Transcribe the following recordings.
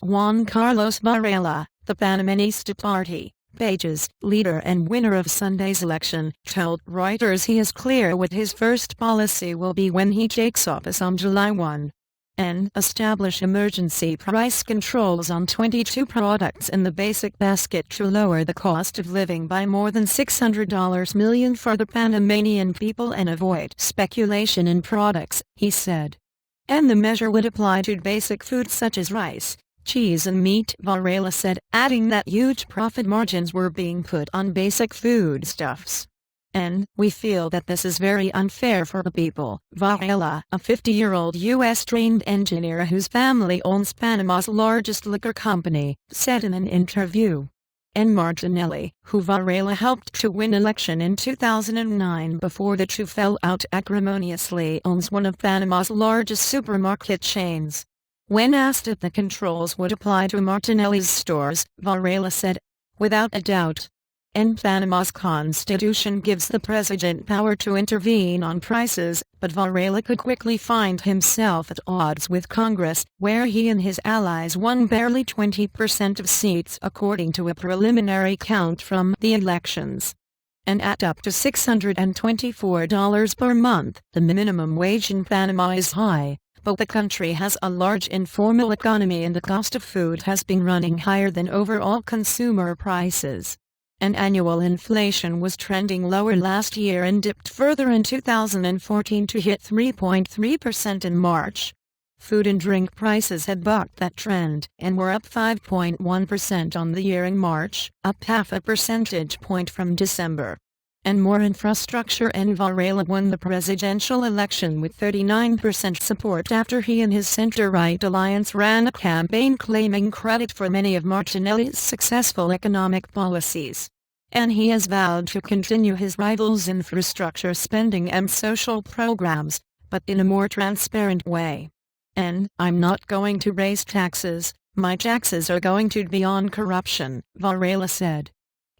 Juan Carlos Varela, the Panamenista Party, Page's leader and winner of Sunday's election, told Reuters he is clear what his first policy will be when he takes office on July 1. And establish emergency price controls on 22 products in the basic basket to lower the cost of living by more than $600 million for the Panamanian people and avoid speculation in products, he said. And the measure would apply to basic foods such as rice, cheese and meat, Varela said, adding that huge profit margins were being put on basic foodstuffs. And we feel that this is very unfair for the people, Varela, a 50-year-old U.S.-trained engineer whose family owns Panama's largest liquor company, said in an interview. And Martinelli, who Varela helped to win election in 2009 before the two fell out acrimoniously, owns one of Panama's largest supermarket chains. When asked if the controls would apply to Martinelli's stores, Varela said, "Without a doubt. And Panama's constitution gives the president power to intervene on prices," but Varela could quickly find himself at odds with Congress, where he and his allies won barely 20% of seats according to a preliminary count from the elections. And at up to $624 per month, the minimum wage in Panama is high, but the country has a large informal economy and the cost of food has been running higher than overall consumer prices. And annual inflation was trending lower last year and dipped further in 2014 to hit 3.3% in March. Food and drink prices had bucked that trend and were up 5.1% on the year in March, up 0.5 percentage point from December. And more infrastructure, and Varela won the presidential election with 39% support after he and his center-right alliance ran a campaign claiming credit for many of Martinelli's successful economic policies. And he has vowed to continue his rival's infrastructure spending and social programs, but in a more transparent way. And I'm not going to raise taxes, my taxes are going to be on corruption, Varela said.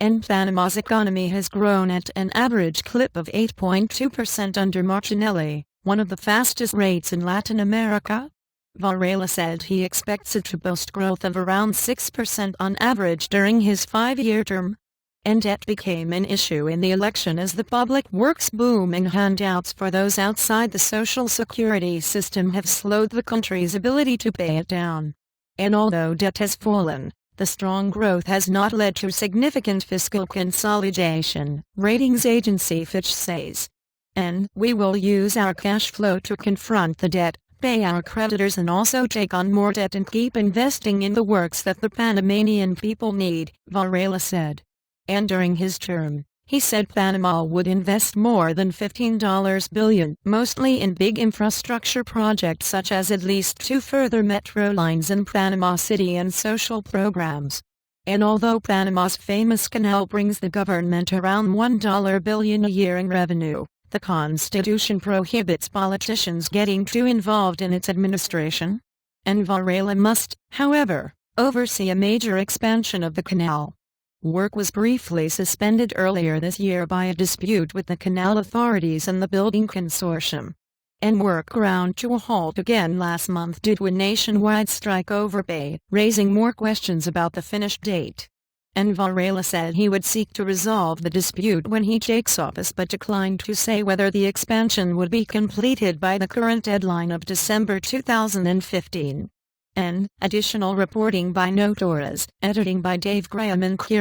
And Panama's economy has grown at an average clip of 8.2% under Martinelli, one of the fastest rates in Latin America. Varela said he expects it to boast growth of around 6% on average during his 5-year term. And debt became an issue in the election as the public works boom and handouts for those outside the social security system have slowed the country's ability to pay it down. And although debt has fallen, the strong growth has not led to significant fiscal consolidation, ratings agency Fitch says. And we will use our cash flow to confront the debt, pay our creditors and also take on more debt and keep investing in the works that the Panamanian people need, Varela said. And during his term, he said Panama would invest more than $15 billion, mostly in big infrastructure projects such as at least 2 further metro lines in Panama City and social programs. And although Panama's famous canal brings the government around $1 billion a year in revenue, the Constitution prohibits politicians getting too involved in its administration. And Varela must, however, oversee a major expansion of the canal. Work was briefly suspended earlier this year by a dispute with the canal authorities and the building consortium. And work ground to a halt again last month due to a nationwide strike over pay, raising more questions about the finish date. And Varela said he would seek to resolve the dispute when he takes office but declined to say whether the expansion would be completed by the current deadline of December 2015. And additional reporting by Reuters, editing by Dave Graham and Kira